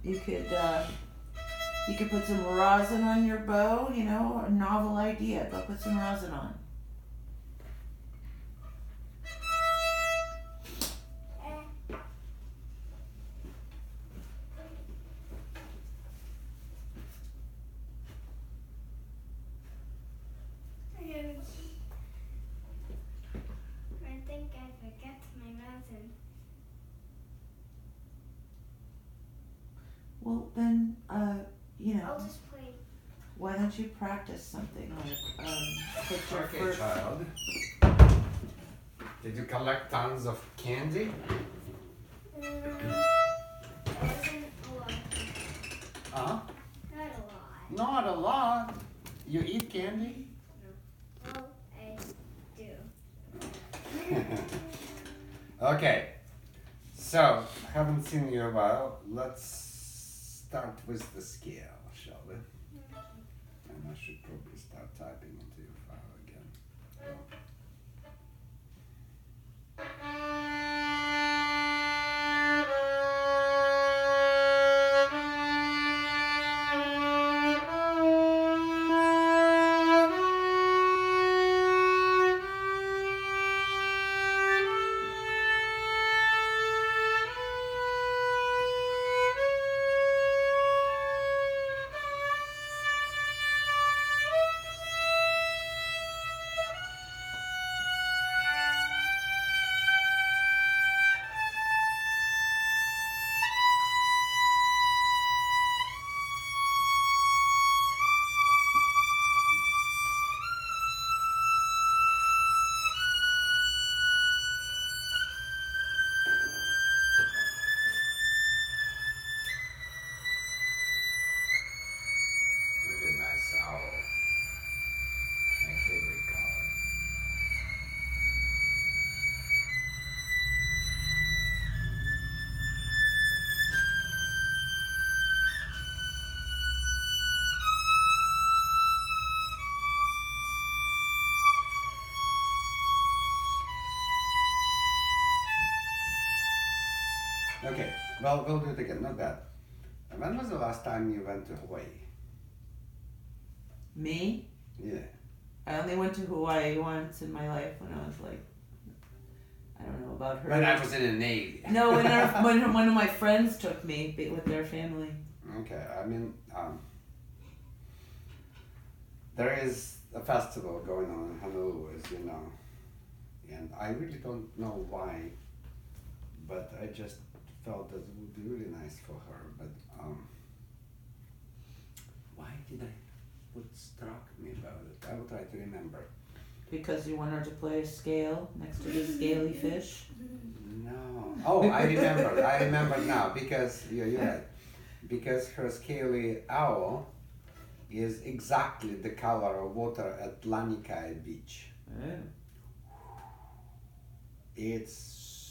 You could put some rosin on your bow. You know, a novel idea. Go put some rosin on. I think I forgot my rosin. Well, then, you know, I'll just play. why don't you practice something like put your Okay, first. child. Did you collect tons of candy? Wasn't a lot. Huh? Not a lot. Not a lot. You eat candy? Well, I do. Okay. So, haven't seen you in a while. Let's start with the scale, shall we? And I should probably start typing into your file again. Really nice owl. My favorite color. Okay, well, we'll do it again. Not bad. When was the last time you went to Hawaii? Me? Yeah. I only went to Hawaii once in my life when I was like, I don't know about her. When I was in the Navy. No, when one of my friends took me with their family. Okay, I mean, there is a festival going on in Honolulu, as you know, and I really don't know why, but I just felt that it would be really nice for her. But why did I? What struck me about it? I will try to remember. Because you want her to play a scale next to the scaly fish? No. Oh, I remember. I remember now because you're right. Because her scaly owl is exactly the color of water at Lanikai Beach. Oh. It's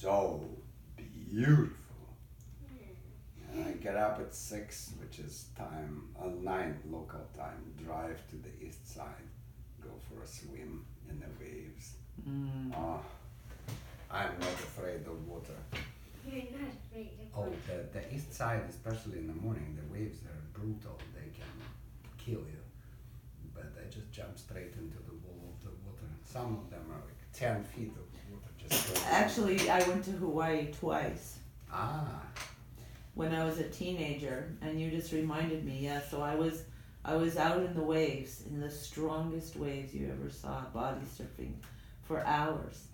so beautiful. And I get up at 6, which is time 9 local time. Drive to the east side, go for a swim in the waves. Oh, I'm not afraid of water. You're not afraid of Oh, water. the east side, especially in the morning, the waves are brutal. They can kill you. But I just jump straight into the wall of the water. Some of them are like 10 feet of water just going. Actually, I went to Hawaii twice Ah, when I was a teenager, and you just reminded me. Yeah, so I was out in the waves, in the strongest waves you ever saw, body surfing, for hours.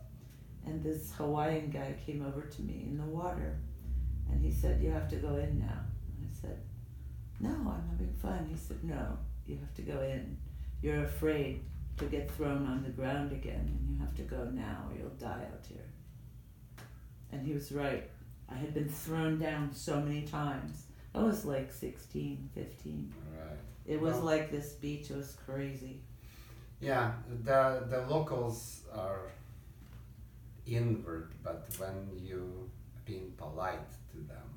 And this Hawaiian guy came over to me in the water, and he said, "You have to go in now." And I said, "No, I'm having fun." He said, "No, you have to go in. You're afraid to get thrown on the ground again, and you have to go now or you'll die out here." And he was right. I had been thrown down so many times. I was like 16, 15. right. It was Well- like this beach was crazy. Yeah, the locals are inward, but when you being polite to them,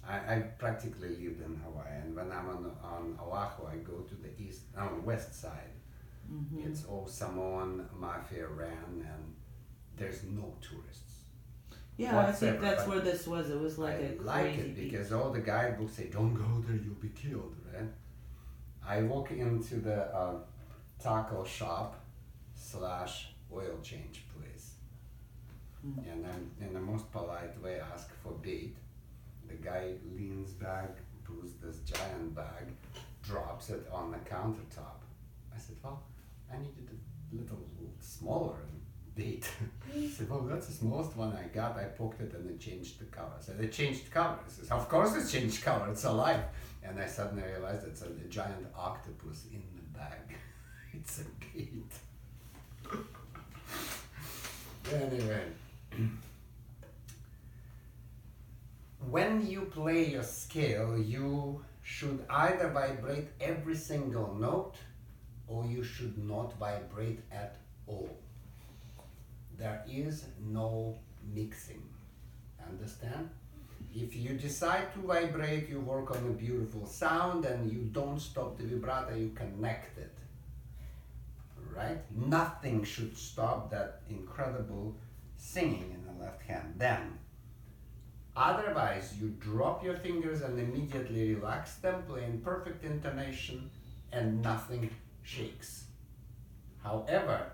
I practically lived in Hawaii, and when I'm on Oahu, I go to the west side. Mm-hmm. It's all Samoan mafia ran, and there's no tourists. Yeah, I think whatsoever, that's but where this was. It was like I a like crazy it beat. because all the guidebooks say, don't go there, you'll be killed, right? I walk into the tackle shop / oil change place. And I'm in the most polite way ask for bait. The guy leans back, pulls this giant bag, drops it on the countertop. I said, well, I needed a little smaller bait. He said, well, that's the smallest one I got. I poked it and it changed the color. I said, it changed color. He says, of course it changed color. It's alive. And I suddenly realized it's a giant octopus in the bag. It's a bait. Anyway. When you play your scale, you should either vibrate every single note or you should not vibrate at all. There is no mixing. Understand? If you decide to vibrate, you work on a beautiful sound and you don't stop the vibrato, you connect it. Right? Nothing should stop that incredible singing in the left hand. Then, otherwise, you drop your fingers and immediately relax them, play in perfect intonation, and nothing shakes. However,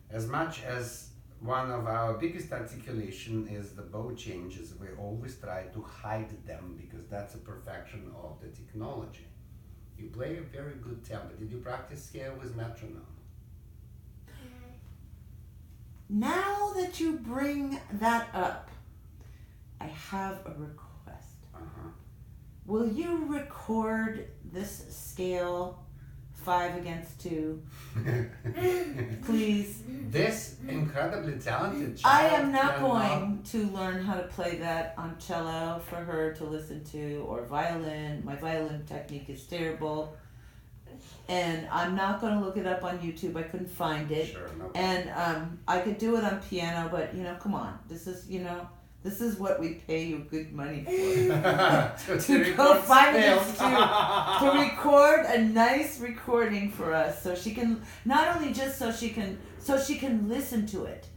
as much as one of our biggest articulation is the bow changes, we always try to hide them because that's a perfection of the technology. You play a very good tempo. Did you practice scale with metronome? Now that you bring that up, I have a request. Uh-huh. Will you record this scale 5 against 2, please? This incredibly talented I child am not cannot- going to learn how to play that on cello for her to listen to, or violin. My violin technique is terrible. And I'm not going to look it up on YouTube. I couldn't find it. Sure, no. And I could do it on piano, but come on. This is what we pay you good money for. To go record 5 scales. against 2, to record a nice recording for us, so she can not only just so she can listen to it.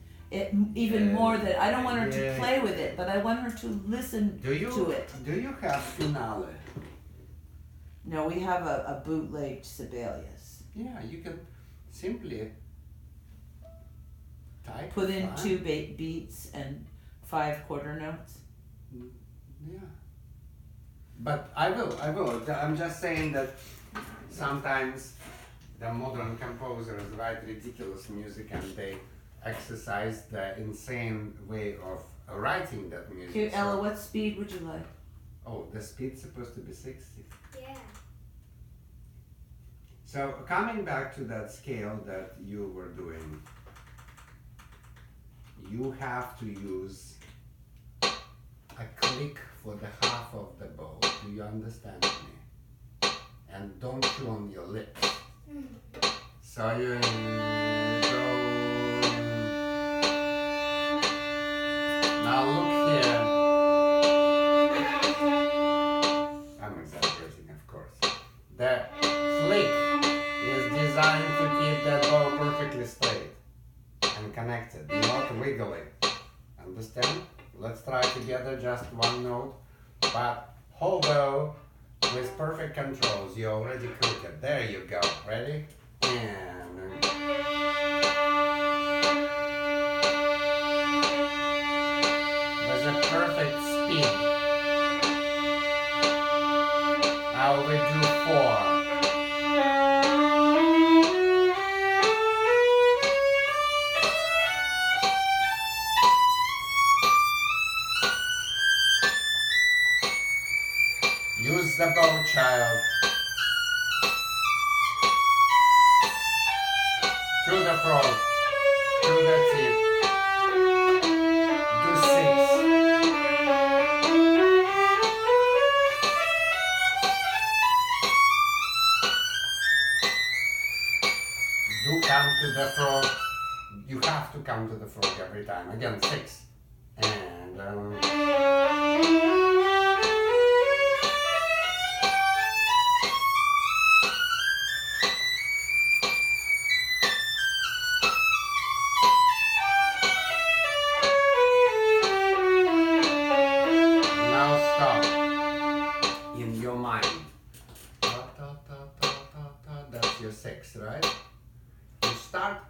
Even more that I don't want her to play with it, but I want her to listen to it. Do you have finale? No, we have a bootleg Sibelius. Yeah, you can simply type. Put in 5. 2 beats and 5 quarter notes. Yeah. But I will. I'm just saying that sometimes the modern composers write ridiculous music and they exercise the insane way of writing that music. Okay, So- Ella, what speed would you like? Oh, the speed's supposed to be 60. Yeah. So coming back to that scale that you were doing, you have to use a click for the half of the bow. Do you understand me? And don't chew on your lips. So you go. Now look here. I'm exaggerating, of course. The flick is designed to keep that bow perfectly straight and connected, not wiggling. Understand? Let's try together just one note, but whole bow with perfect controls. You already click it. There you go. Ready? And with a perfect speed. Now we do 4. Use the bow, child. To the front. To the tip. Do 6. Do come to the frog. You have to come to the frog every time. Again, 6. And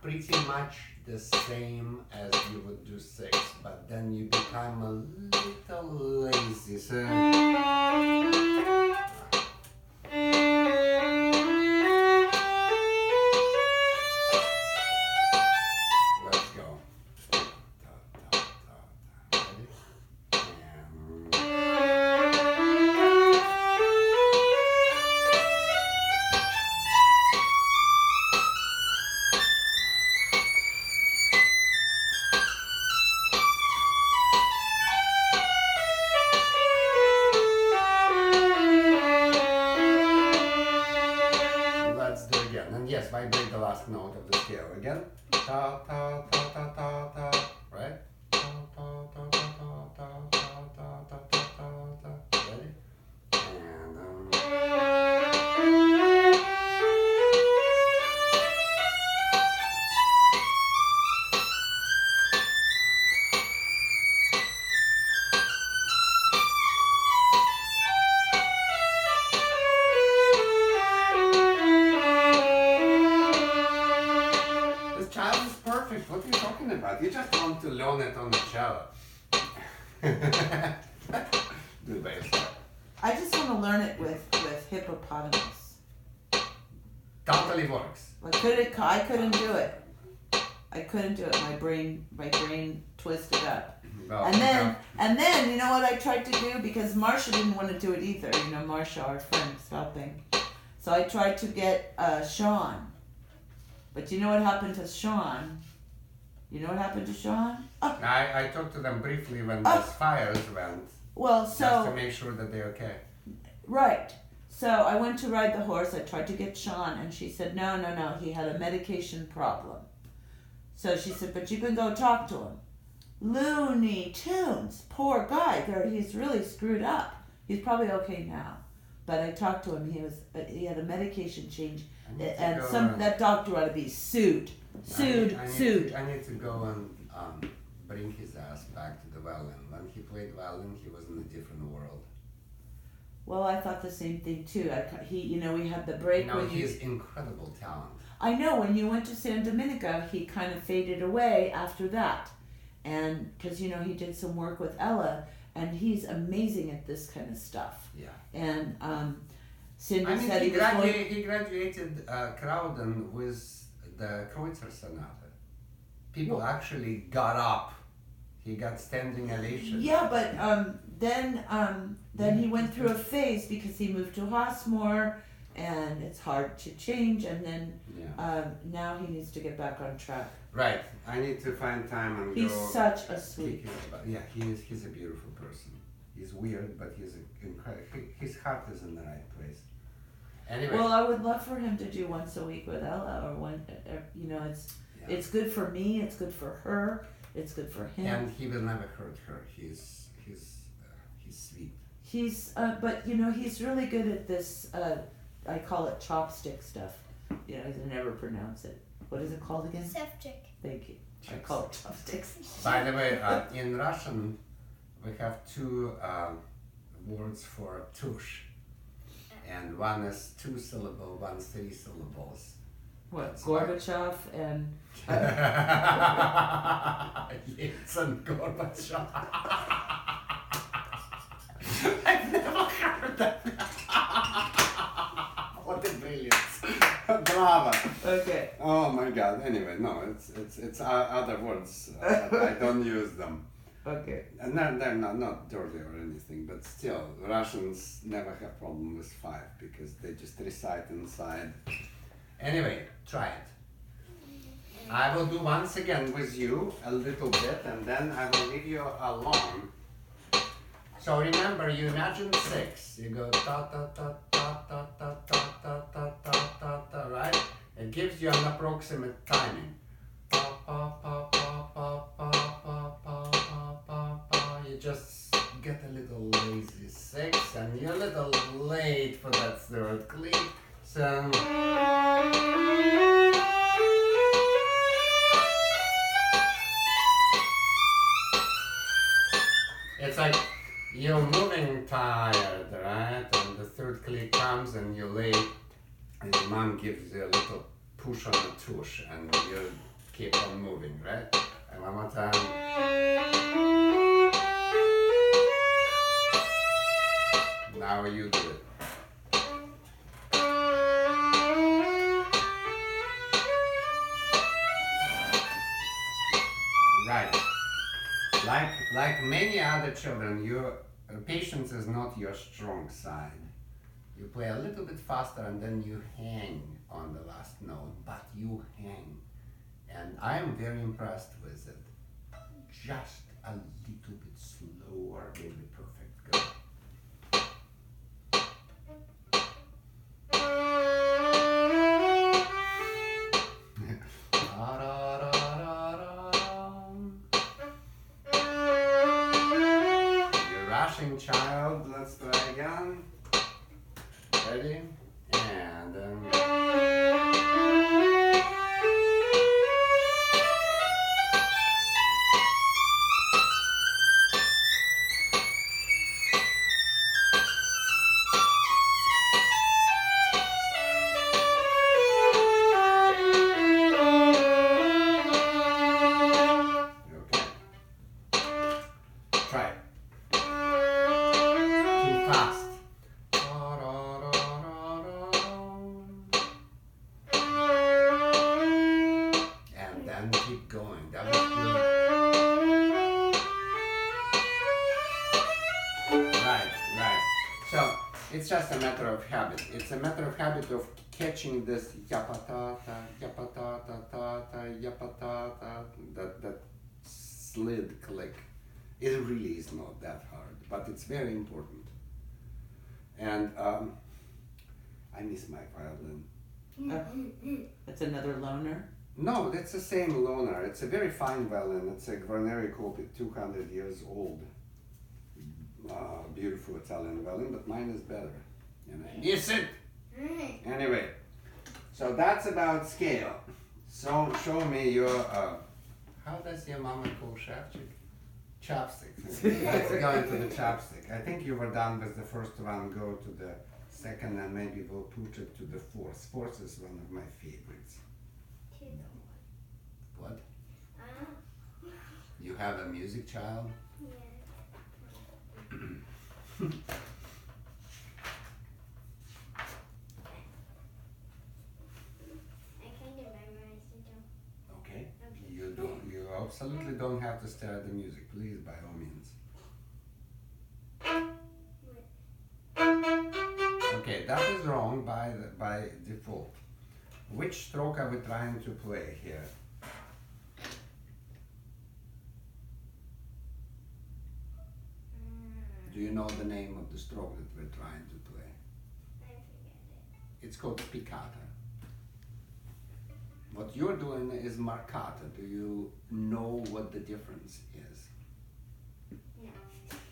pretty much the same as you would do 6, but then you become a little lazy. So let's go. Ta, ta, ta, ta. Ready? Let's do it again. And yes, vibrate the last note of the scale again. Ta ta ta ta ta ta. Right? Ta ta ta ta ta ta ta ta ta ta ta. Ready? And this child is perfect. What are you talking about? You just want to learn it on the cello. Do it by yourself. I just want to learn it with hippopotamus. Totally works. I couldn't do it. I couldn't do it. My brain twisted up. Well, And then, you know what I tried to do? Because Marsha didn't want to do it either. You know, Marsha, our friend, is helping. So I tried to get Sean. But you know what happened to Sean? You know what happened to Sean? Oh, I talked to them briefly when Oh. those fires went, well, just so, to make sure that they're okay. right. So I went to ride the horse. I tried to get Sean, and she said, no, he had a medication problem. So she said, but you can go talk to him. Looney Tunes, poor guy. He's really screwed up. He's probably okay now. But I talked to him. He had a medication change, I need to and go, that doctor ought to be sued. I need to go and bring his ass back to the violin. When he played violin, he was in a different world. Well, I thought the same thing too. We had the break when you. He's incredible talent. I know when you went to San Dominica, he kind of faded away after that, and because he did some work with Ella, and he's amazing at this kind of stuff. Yeah. And Cindy I mean, said he he was going. he graduated Crowden with the Kreutzer Sonata. People actually got up. He got standing ovation. Yeah, but then he went through a phase because he moved to Hosmore, and it's hard to change. And then now he needs to get back on track. Right. I need to find time and He's go. such a sweet. Yeah, he's a beautiful person. He's weird, but he's incredible. His heart is in the right place. Anyway. Well, I would love for him to do once a week with Ella, or it's good for me. It's good for her. It's good for him. And he will never hurt her. He's sweet. But he's really good at this. I call it chopstick stuff. I can never pronounce it. What is it called again? Subject. Thank you. I call it chopsticks. By the way, in Russian, we have two words for tush, and one is 2 syllables, one's 3 syllables. What? That's Gorbachev and. Yeltsin, Gorbachev. I've never heard that. What a brilliance! Bravo. Okay. Oh my God. Anyway, no, it's other words. I don't use them. Okay. And they're not dirty or anything, but still, Russians never have problem with 5 because they just recite inside. Anyway, try it. I will do once again with you a little bit, and then I will leave you alone. So remember, you imagine 6. You go ta ta ta ta ta ta ta ta ta ta ta ta, right? It gives you an approximate timing. Pa pa pa pa pa pa pa pa pa pa pa. You just get a little lazy 6, and you're a little late for that 3rd click. So. It's like you're moving tired, right? And the 3rd click comes and you're late, and your mom gives you a little push on the tush, and keep on moving, right? And one more time. Now you do it. Right. Like many other children, your patience is not your strong side. You play a little bit faster and then you hang on the last note, but you hang. And I'm very impressed with it. Just a little bit slower will be perfect. Go. You're rushing, child. Let's try again. Ready? And okay. Try it. Too fast. And then keep going. That was good. Right. So it's just a matter of habit. It's a matter of habit of catching this yapatata, yapatata, that slid click. It really is not that hard, but it's very important. And I miss my violin. That's another loner. No, that's the same loner. It's a very fine violin. It's a Guarneri Colpi, 200 years old. Beautiful Italian violin, but mine is better. You know? Yes, it. Anyway, so that's about scale. So show me your. How does your mama call chapstick? Chopstick. Let's go into the chopstick. I think you were done with the first one. Go to the second, and maybe we'll push it to the fourth. Fourth is one of my favorites. What? You have a music child? I kind of memorized it though. Okay. You absolutely don't have to stare at the music, please, by all means. Okay, that is wrong by default. Which stroke are we trying to play here? Do you know the name of the stroke that we're trying to play? I forget it. It's called spiccata. What you're doing is marcata. Do you know what the difference is? No.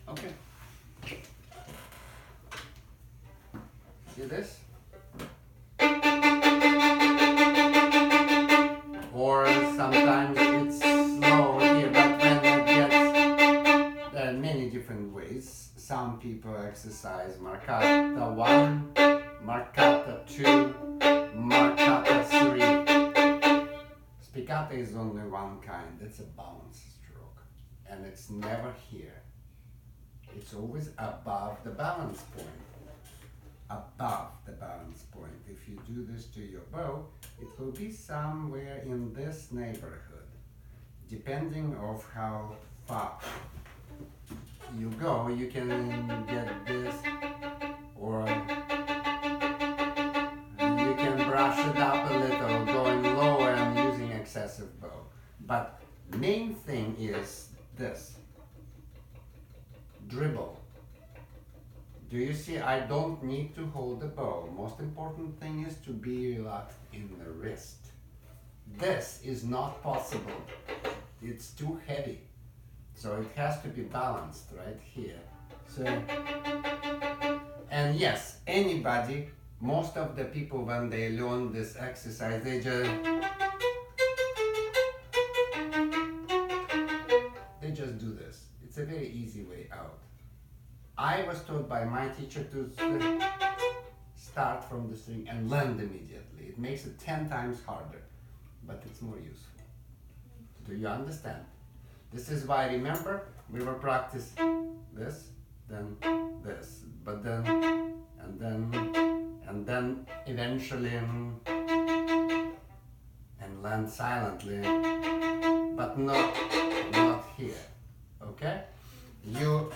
Okay. See this? Or sometimes it's slow here, but when it gets, there are many different ways. Some people exercise marcata 1, marcata 2, marcata 3. Spiccata is only one kind. It's a balance stroke. And it's never here. It's always above the balance point. Above the balance point. If you do this to your bow, it will be somewhere in this neighborhood. Depending of how far you go, you can get this, or you can brush it up a little, going lower and using excessive bow. But main thing is this. Dribble. Do you see, I don't need to hold the bow. Most important thing is to be relaxed in the wrist. This is not possible. It's too heavy. So it has to be balanced right here. So, and yes, anybody, most of the people when they learn this exercise, they just do this. It's a very easy way out. I was taught by my teacher to start from the string and land immediately. It makes it 10 times harder, but it's more useful. Do you understand? This is why, remember, we were practice this, then this, but then, and then eventually, and land silently, but not here, okay? You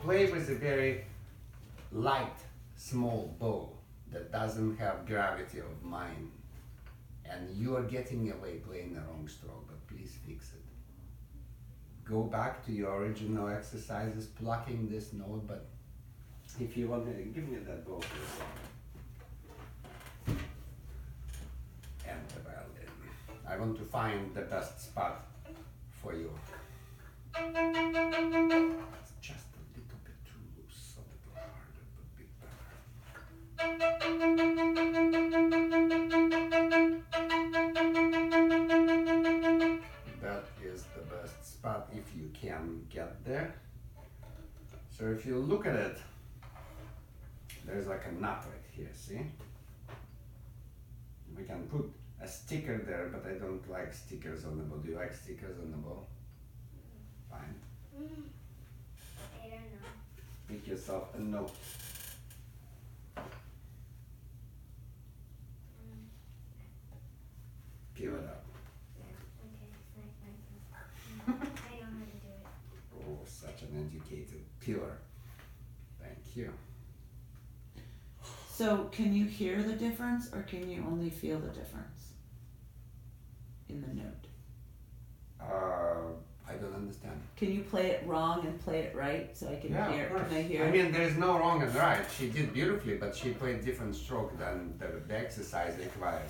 play with a very light, small bow that doesn't have gravity of mind, and you are getting away playing the wrong stroke, but please fix it. Go back to your original exercises, plucking this note, but if you want to, give me that bow please. And the violin. I want to find the best spot for you. It's just a little bit too loose, a little harder, but be better. That is the best spot if you can get there. So if you look at it, there's like a knot right here, see? We can put a sticker there, but I don't like stickers on the bow. Do you like stickers on the bow? Fine. I don't know. Make yourself a note. Peel it up. Okay, nice. I know how to do it. Oh, such an educated peeler. Thank you. So can you hear the difference or can you only feel the difference in the note? I don't understand. Can you play it wrong and play it right so I can Yeah, hear? of course. Can I hear? I mean, there's no wrong and right. She did beautifully, but she played different stroke than the exercise requires.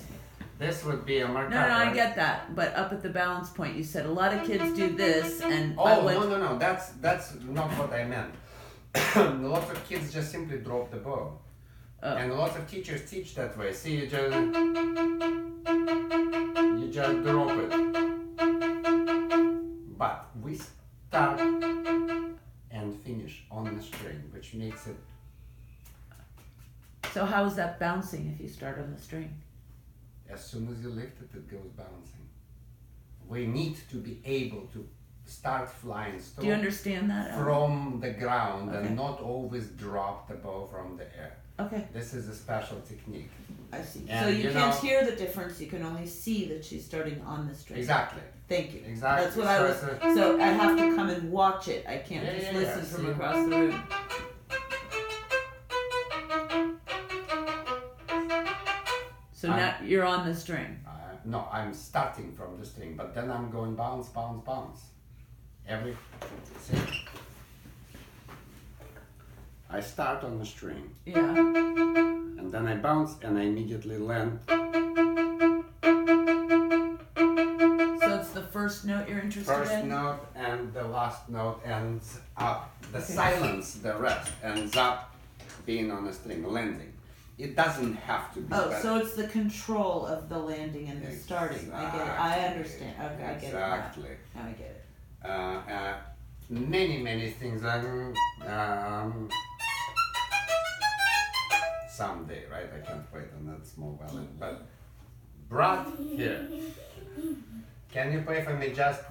This would be a markup. No, I right? get that. But up at the balance point, you said a lot of kids do this, and I Oh, went. no. That's not what I meant. Lots of kids just simply drop the bow. Oh. And lots of teachers teach that way. See, you just drop it. But we start and finish on the string, which makes it. So how is that bouncing if you start on the string? As soon as you lift it, it goes bouncing. We need to be able to start flying Do you understand that? from the ground Okay. and not always drop the bow from the air. Okay, This is a special technique. I see. And so you you can't know- hear the difference. You can only see that she's starting on the string. Exactly. Thank you. Exactly. That's what I was. So So I have to come and watch it. I can't Yeah, just yeah, listen yeah. from See? across the room. So I'm- now you're on the string. No, I'm starting from the string, but then I'm going bounce, bounce, bounce. See? I start on the string, Yeah. and then I bounce, and I immediately land. So it's the first note you're interested First in? note and the last note ends up. The Okay. silence, the rest, ends up being on the string, landing. It doesn't have to be. Oh, but so it's the control of the landing and the starting. I get it. I Exactly. understand. Okay, I get Exactly. it now. Now I get it. Many things. Someday, right? I can't play it on that small violin, but Brad here. Can you play for me just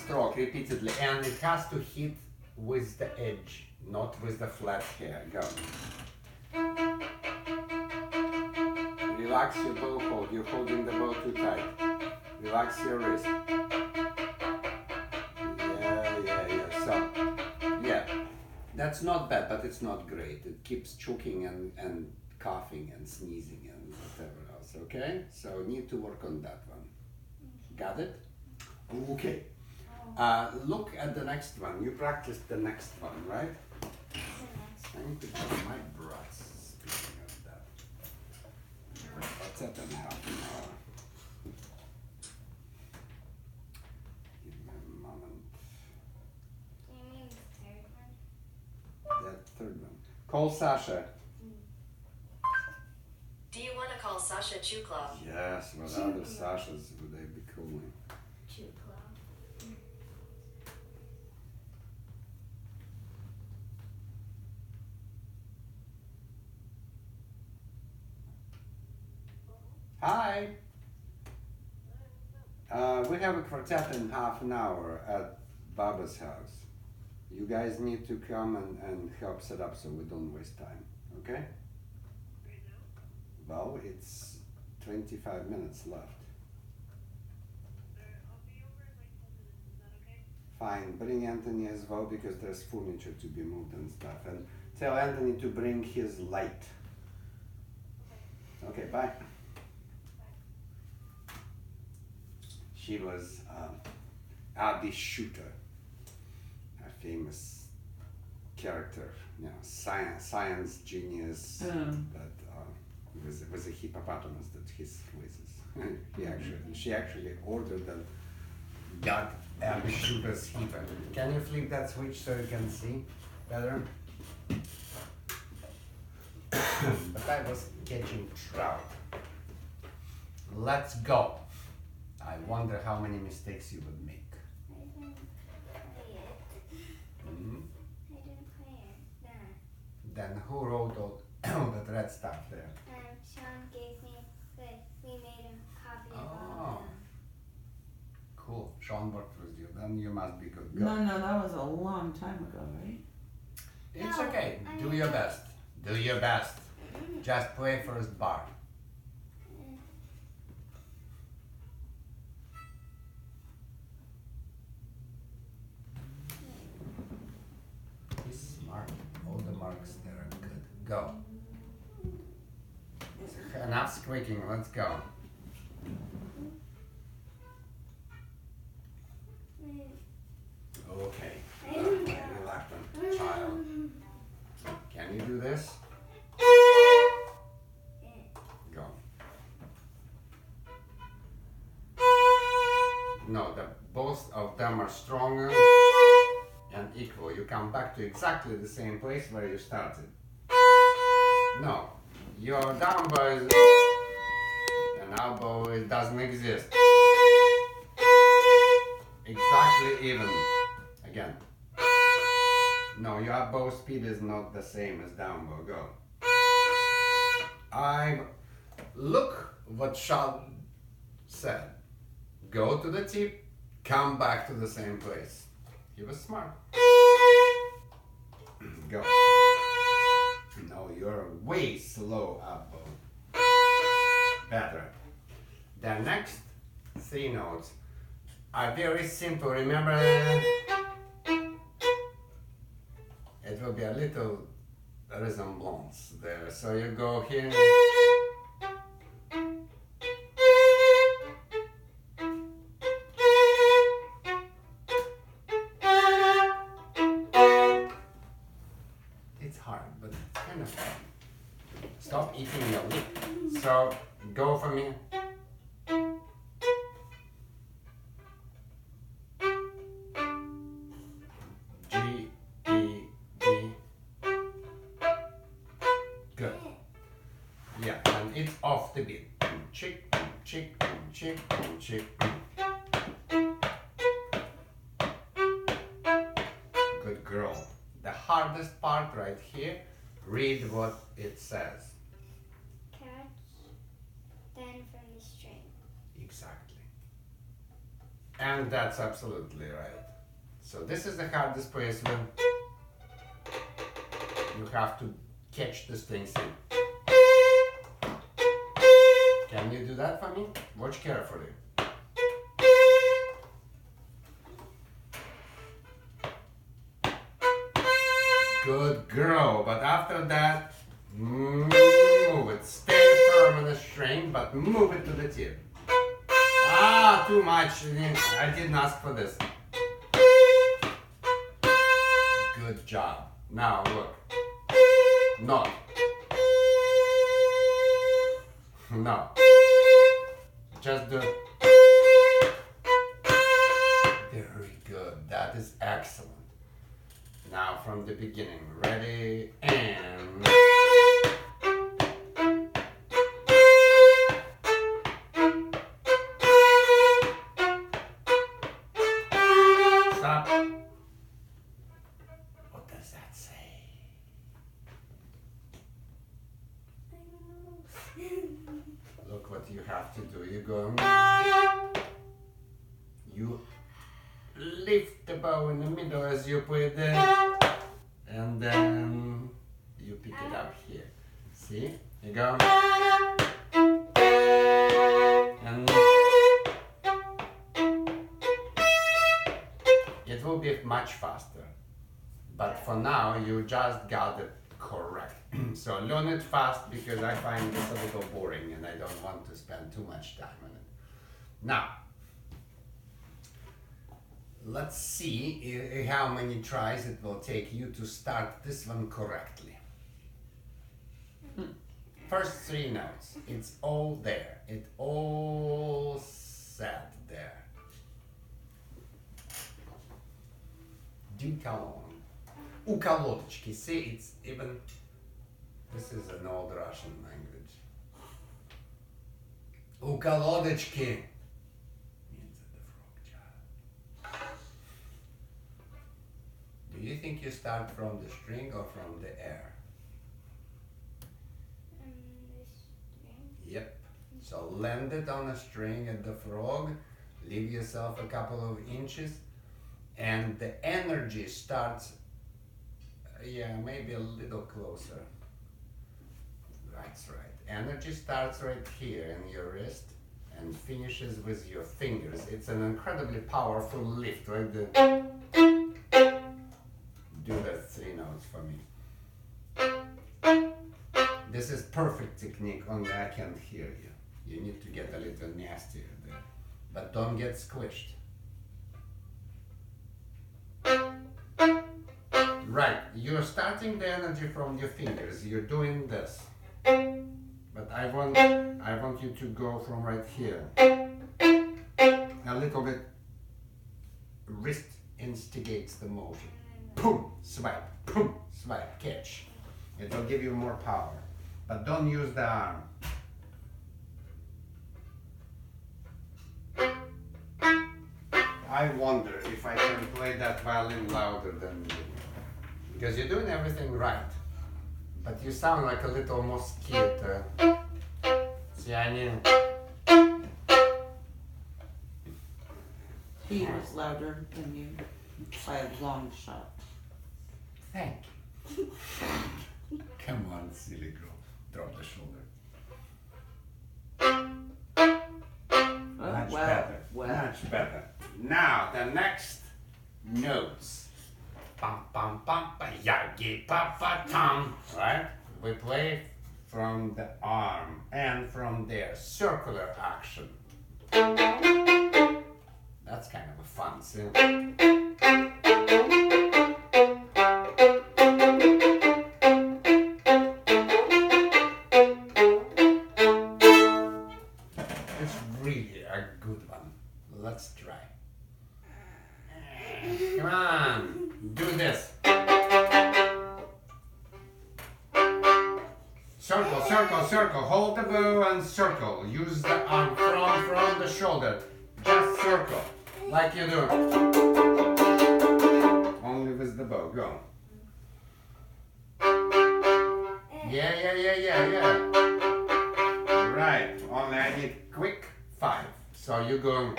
stroke repeatedly, and it has to hit with the edge, not with the flat hair. Go. Relax your bow hold. You're holding the bow too tight. Relax your wrist. Yeah. So, yeah. That's not bad, but it's not great. It keeps choking and coughing and sneezing and whatever else, okay? So need to work on that one. Got it? Okay. Look at the next one. You practiced the next one, right? I need to put my breaths, speaking of that. What's that in half an hour? Give me a moment. Do you mean the third one? That third one. Call Sasha. Do you want to call Sasha Chuklov? Yes, what other Sashas would they be calling? Chukla. Hi. We have a quartet in half an hour at Baba's house. You guys need to come and help set up so we don't waste time, okay? Well, it's 25 minutes left. Fine, bring Anthony as well because there's furniture to be moved and stuff. And tell Anthony to bring his light. Okay, bye. She was Abby Shooter, a famous character, science genius, but was a hippopotamus that he squeezes. She actually ordered and got Abby Shooter's hippo. Can you flip that switch so you can see better? But I was catching trout. Let's go. I wonder how many mistakes you would make. I didn't play it. Mm-hmm. I didn't play it. Then who wrote all that red stuff there? Sean gave me, we made a copy of all Oh. of them. Cool. Sean worked with you. Then you must be good. No, that was a long time ago, right? It's No, okay. I Do mean- your best. Do your best. Just play first bar. He's smart. All the marks there are good. Go. Enough squeaking. Let's go. Okay. Okay, reluctant child. Can you do this? Go. No, both of them are stronger and equal. You come back to exactly the same place where you started. No, your down bow is and up bow it doesn't exist. Exactly even. Again. No, your up bow speed is not the same as down bow. Go. Look what Sean said. Go to the tip, come back to the same place. He was smart. Go. No, you're way slow up bow. Better. The next three notes are very simple. Remember, it will be a little resemblance there. So you go here. It's hard, but it's kind of fun. Stop eating your lip. So go for me. G, E, D. Good. Yeah, and it's off the beat. Chick, chick, chick, chick. Good girl. The hardest part right here, read what it says. Catch, then from the string. Exactly. And that's absolutely right. So this is the hardest place when you have to catch the strings in. Can you do that for me? Watch carefully. Good girl, but after that, move it. Stay firm on the string, but move it to the tip. Ah, too much. I didn't ask for this. Good job. Now look. Not. No. Just do. Very good. That is excellent. Now from the beginning. Ready and. Stop. What does that say? I don't know. Look what you have to do. You go. the bow in the middle as you put it there. And then you pick it up here. See? You go. And it will be much faster. But for now, you just got it correct. So learn it fast because I find this a little boring and I don't want to spend too much time on it. Now, let's see how many tries it will take you to start this one correctly. First 3 notes, it's all there. It's all set there. Дюкалон. У колодочки. See, it's even, this is an old Russian language. У колодочки means the frog child. Do you think you start from the string or from the air? The string. Yep. So land it on a string at the frog, leave yourself a couple of inches, and the energy starts, maybe a little closer. That's right. Energy starts right here in your wrist and finishes with your fingers. It's an incredibly powerful lift, right? Do the 3 notes for me. This is perfect technique, only I can't hear you. You need to get a little nastier there. But don't get squished. Right, you're starting the energy from your fingers. You're doing this. But I want you to go from right here. A little bit. Wrist instigates the motion. Boom, swipe, catch. It will give you more power. But don't use the arm. I wonder if I can play that violin louder than you. Because you're doing everything right. But you sound like a little mosquito. See, I mean... He was louder than you by a long shot. Thank you. Come on, silly girl. Drop the shoulder. Much better. Much better. Now, the next notes. Pam pam pam pa yagi pa pa tam. Right? We play from the arm and from there. Circular action. That's kind of a fun thing. It's really a good one. Let's try. Come on, do this. Circle, circle, circle. Hold the bow and circle. Use the arm from the shoulder. Just circle, like you do. Only with the bow. Go. Yeah. Right. Only I need quick 5. So you go.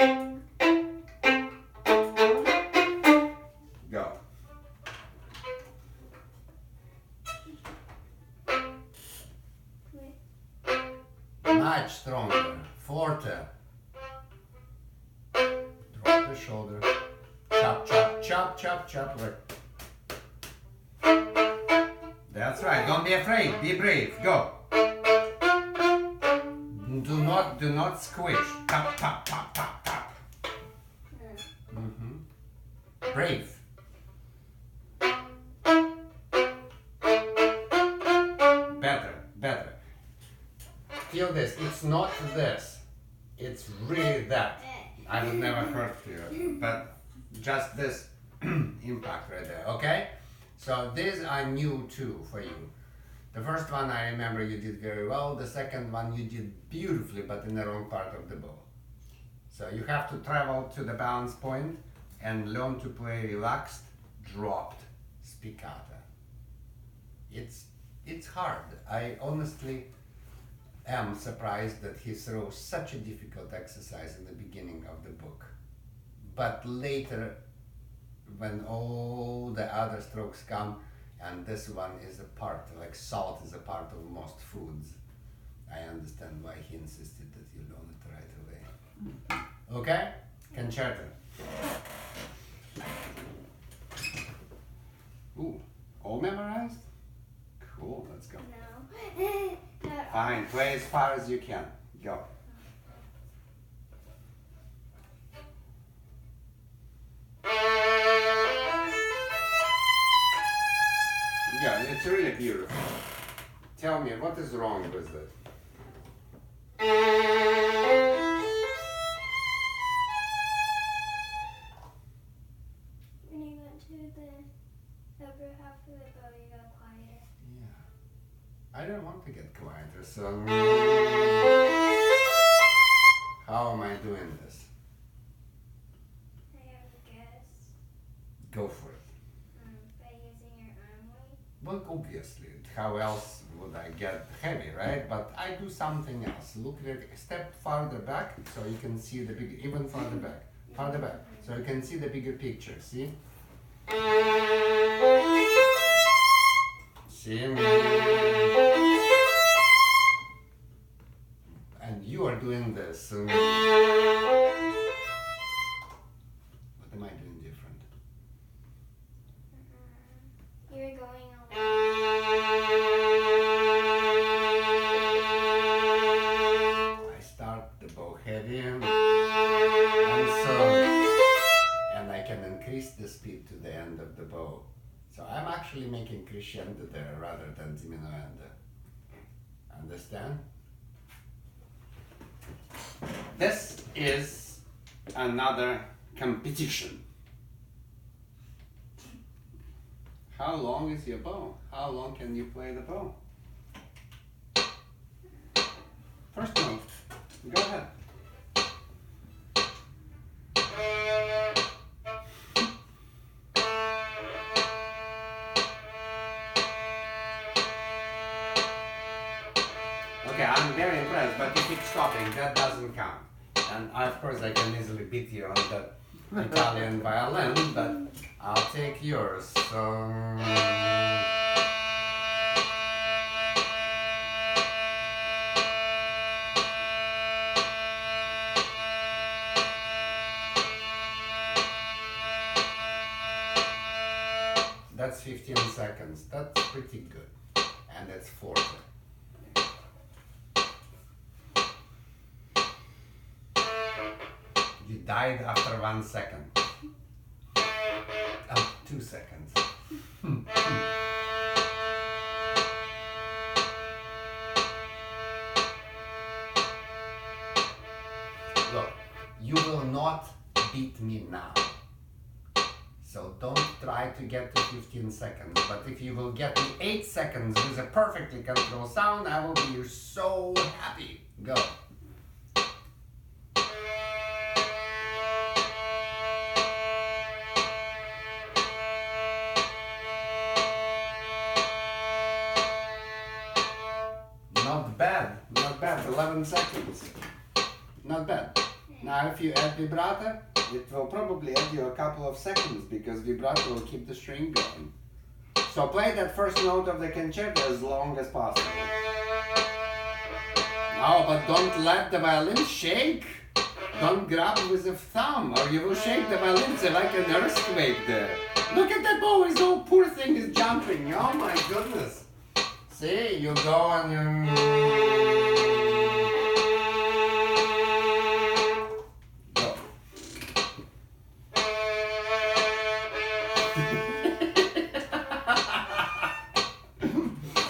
Go. Much stronger. Forte. Drop the shoulder. Chop, chop, chop, chop, chop. Right. That's right. Don't be afraid. Be brave. Go. Do not squish. Tap, tap, tap, tap, tap. Brave. Better. Feel this. It's not this. It's really that. I would never hurt you, but just this impact right there, okay? So these are new too for you. The first one I remember you did very well. The second one you did beautifully, but in the wrong part of the bow. So you have to travel to the balance point and learn to play relaxed, dropped spiccata. It's hard. I honestly am surprised that he throws such a difficult exercise in the beginning of the book. But later, when all the other strokes come, and this one is a part, like salt is a part of most foods. I understand why he insisted that you learn it right away. Okay? Concerto. Ooh, all memorized? Cool, let's go. No. Not Fine, play as far as you can. Go. Yeah, it's really beautiful. Tell me, what is wrong with it? when you went to the upper half of the bow, you got quieter. Yeah. I don't want to get quieter, so... How am I doing this? I have a guess. Go for it. By using your arm weight. Well, obviously, how else would I get heavy, right? But I do something else. Look at it, step farther back so you can see the big, even farther back, so you can see the bigger picture. See? See? And you are doing this. What am I doing different? You're going a I start the bow heavy, and I can increase the speed to the end of the bow. So I'm actually making crescendo there rather than diminuendo. Understand? This is another competition. How long is your bow? How long can you play the bow? First note. Go ahead. Okay, I'm very impressed, but you keep stopping. That doesn't count. And of course, I can easily beat you on that Italian violin, but I'll take yours. So. That's 15 seconds. That's pretty good. And it's 40. You died after 1 second. Oh, 2 seconds. Look, you will not beat me now. So don't try to get to 15 seconds. But if you will get to 8 seconds with a perfectly controlled sound, I will be so happy. Go. Not bad, not bad, 11 seconds. Not bad. Now if you add vibrato, it will probably add you a couple of seconds because vibrato will keep the string going. So play that first note of the concerto as long as possible. No, but don't let the violin shake. Don't grab with the thumb or you will shake the violin. It's like an earthquake there. Look at that bow, his whole poor thing is jumping. Oh my goodness. See, you go and you... Go.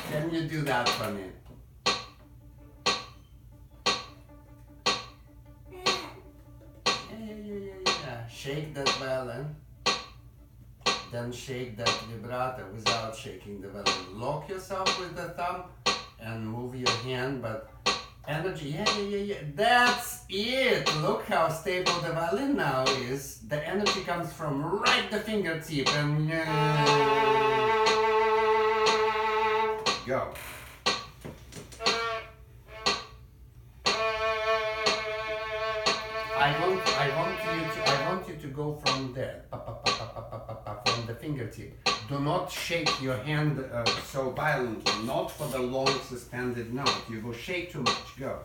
Can you do that for me? Yeah. Shake that violin. Then shake that vibrato without shaking the violin. Lock yourself with the thumb and move your hand, but energy, yeah. That's it! Look how stable the violin now is. The energy comes from right the fingertip and... Go. I want you to go from there. Pa, pa, pa, pa, pa, pa, pa, fingertip. Do not shake your hand so violently, not for the long suspended note. You will shake too much. Go.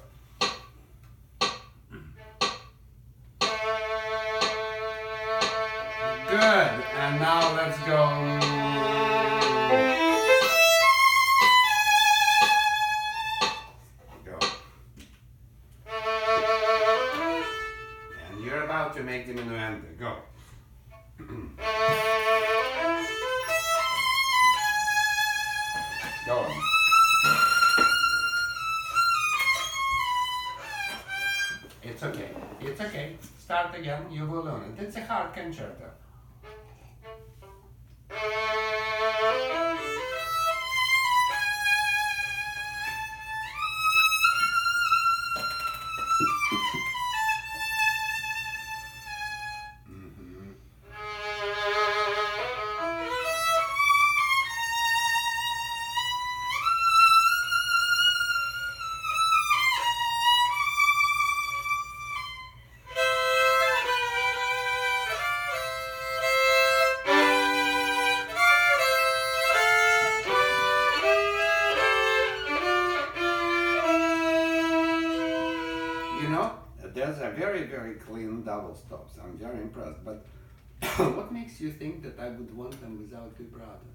Good. And now let's go. And you're about to make diminuendo. Go. Go. It's okay. It's okay. Start again. You will learn it. It's a hard concerto. There's a very, very clean double stops. I'm very impressed. But what makes you think that I would want them without vibrato?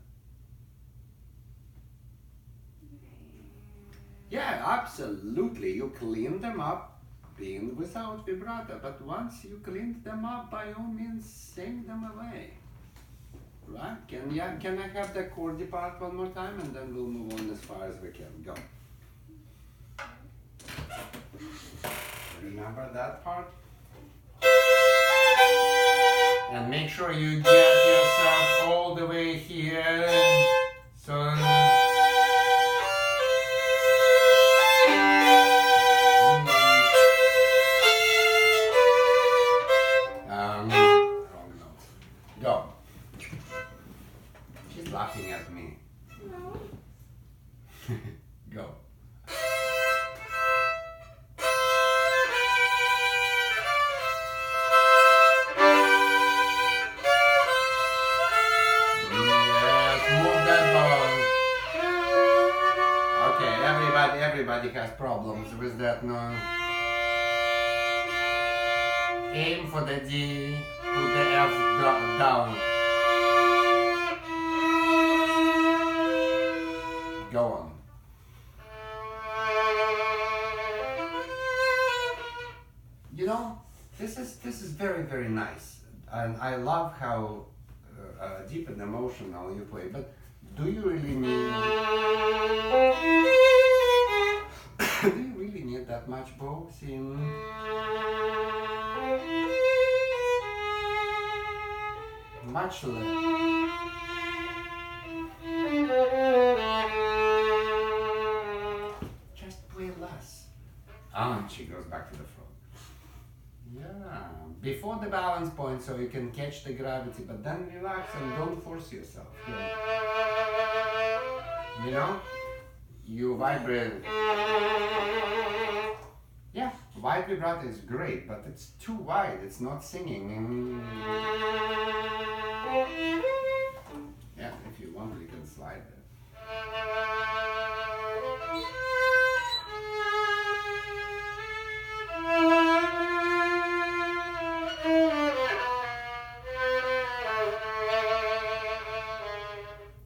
Yeah, absolutely. You clean them up being without vibrato. But once you cleaned them up, by all means, sing them away. Right? Can I have the chordy part one more time, and then we'll move on as far as we can. Go. Remember that part? And make sure you get yourself all the way here. So wrong note. Go. She's laughing at me. No. Go. Everybody has problems with that no. Aim for the D, put the F down. Go on. You know, this is very, very nice, and I love how deep and emotional you play. But do you really need? Do you really need that much bow? Much less. Just play less. And she goes back to the front. Yeah. Before the balance point so you can catch the gravity, but then relax and don't force yourself. You know? You vibrate. Yeah, wide vibrato is great, but it's too wide. It's not singing. Yeah, if you want, you can slide it.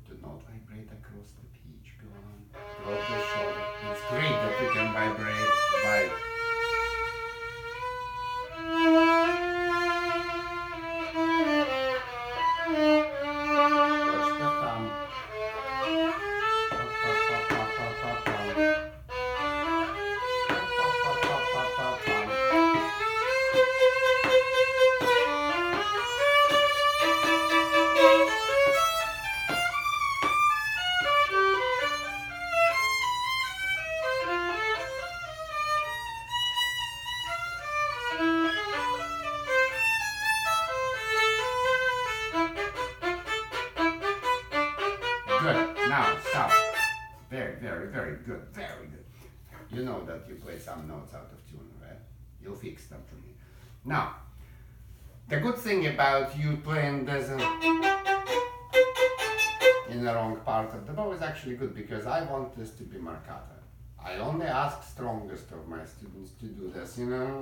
Do not vibrate across the pitch. Go on. Drop the shoulder. It's great that you can vibrate. Watch the thumb. Good. Now stop. Very, very, very good. Very good. You know that you play some notes out of tune, right? You'll fix them for me. Now, the good thing about you playing this in the wrong part of the bow is actually good because I want this to be marcato. I only ask strongest of my students to do this, you know.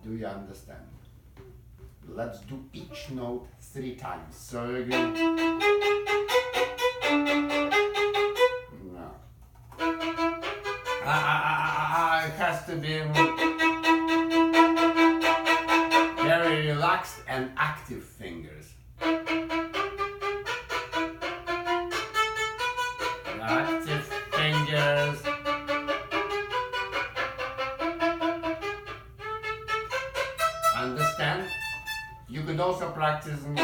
Do you understand? Let's do each note 3 times. So again. No. It has to be very relaxed and active fingers. Active fingers. Understand? You could also practice and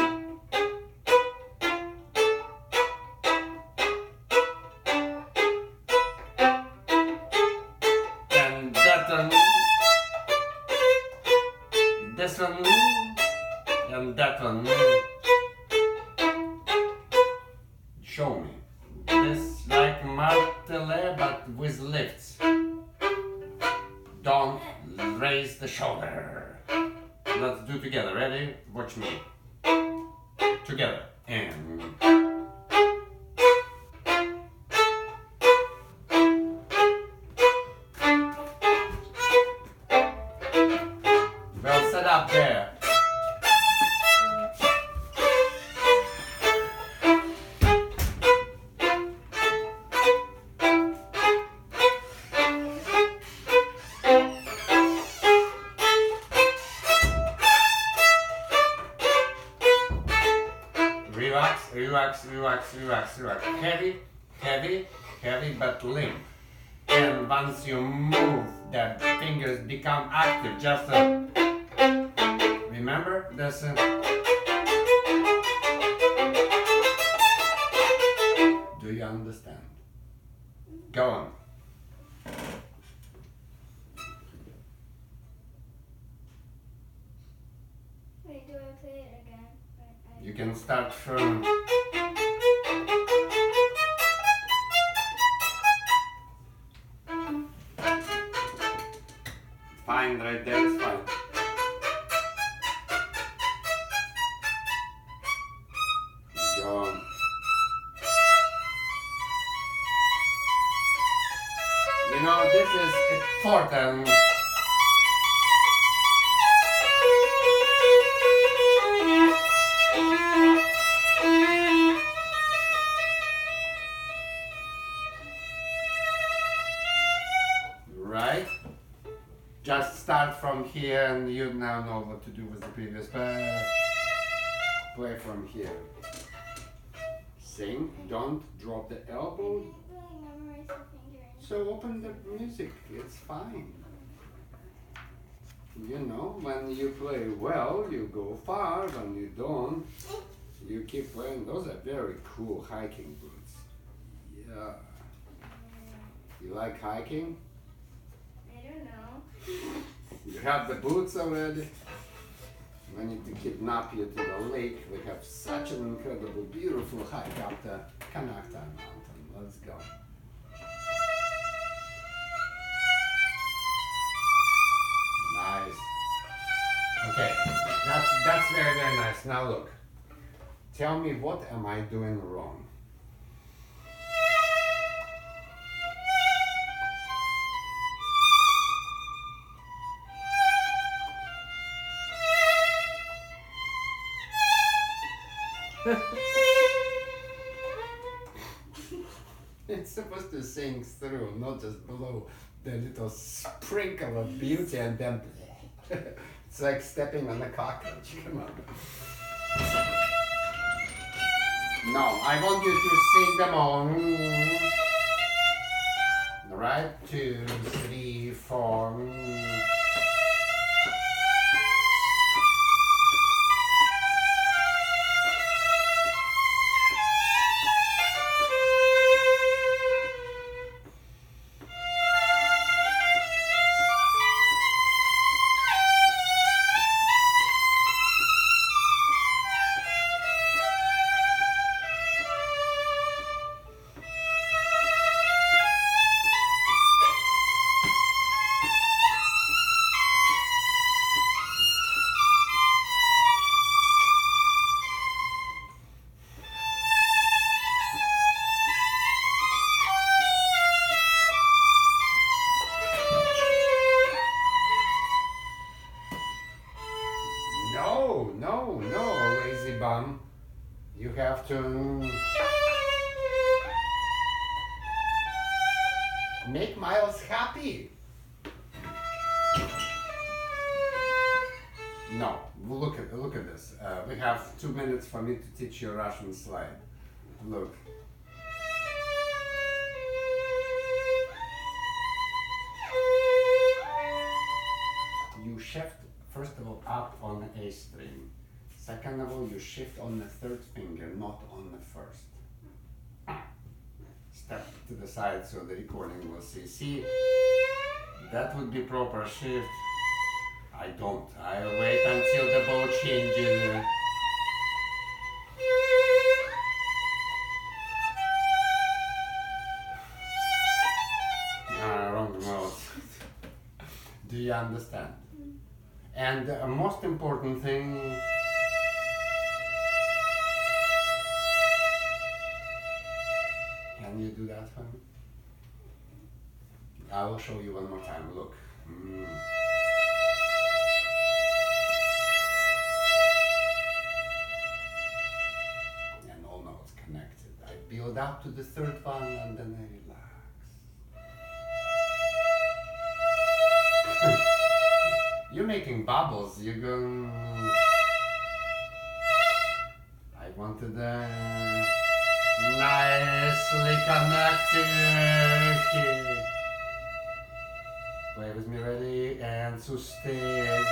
that one, this one, and that one. Show me. This like martele but with lifts. Don't raise the shoulder. Let's do together. Ready? Watch me. Together. And well set up there. Relax, relax, relax, relax, relax. Heavy, heavy, heavy, but limp. And once you move, the fingers become active. Just remember this. Do you understand? Go on. Wait, do I play it again? You can start from. Fine, right there is fine. Go on. You know, this is important. Right? Just start from here and you now know what to do with the previous, but play from here. Sing, don't drop the elbow. I can't really memorize the fingering. So open the music, it's fine. You know, when you play well, you go far. When you don't, you keep playing. Those are very cool hiking boots. Yeah. You like hiking? I don't know. You have the boots already? I need to kidnap you to the lake. We have such an incredible, beautiful hike up the Kanakta mountain. Let's go. Nice. Okay, that's very, very nice. Now look, tell me what am I doing wrong? It's supposed to sing through, not just blow the little sprinkle of beauty and then it's like stepping on a cockroach. Come on. No, I want you to sing them all. Right? 2, 3, 4. no, lazy bum. You have to make Miles happy. No, look at this. We have 2 minutes for me to teach you a Russian slide. Look. You shift first of all up on the A string. Second of all, you shift on the third finger, not on the first. Step to the side so the recording will see. See, that would be proper shift. I don't. I wait until the bow changes. Wrong note. Do you understand? And the most important thing, can you do that for me? I will show you one more time. Look. And all notes connected. I build up to the third one and then I relax. You're making bubbles. You're going. I wanted nicely connected. Play with me, ready and sustain.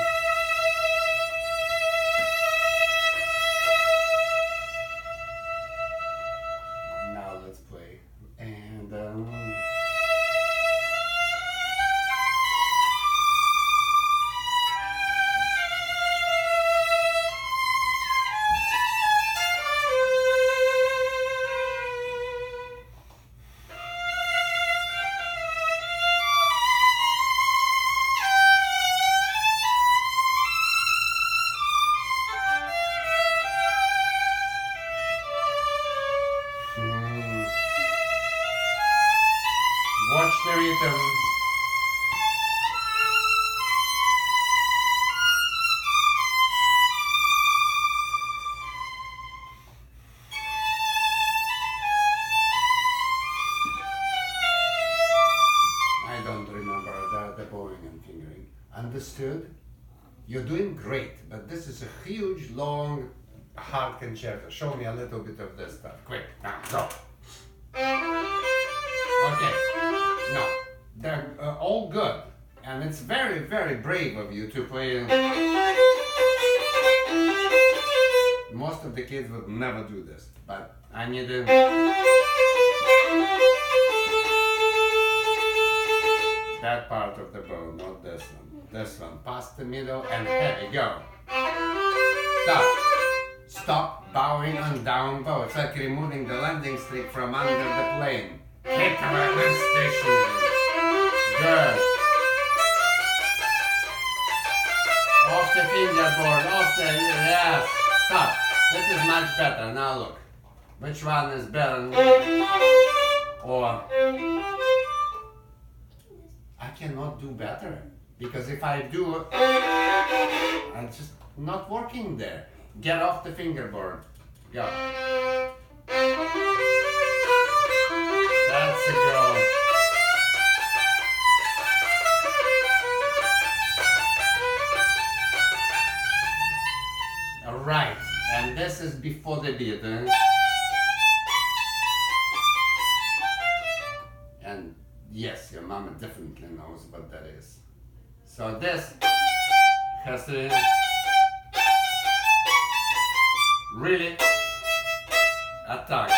Now let's play and. Watch the rhythm. I don't remember the bowing and fingering. Understood? You're doing great, but this is a huge, long, hard concerto. Show me a little bit of this stuff. Quick, now, go. Okay, no, they're all good, and it's very, very brave of you to play. Most of the kids would never do this, but I need to. That part of the bow, not this one. This one, past the middle and heavy, go. Stop. Stop bowing on down bow. It's like removing the landing stick from under the plane. Keep the weapon stationary. Good. Off the fingerboard, off the, yes. Stop. This is much better. Now look. Which one is better? Or, I cannot do better. Because if I do, I'm just not working there. Get off the fingerboard. Go. That's a go. Alright, and this is before the beat. And yes, your mama definitely knows what that is. So this has to really attack.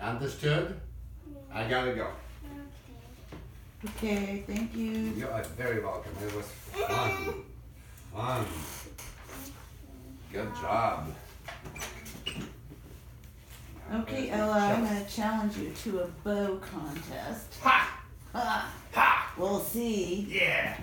Understood? I gotta go. Okay, thank you. You are very welcome. It was fun. Fun. Good job. Okay, Ella, I'm gonna challenge you to a bow contest. Ha! Ha! Ha! We'll see. Yeah!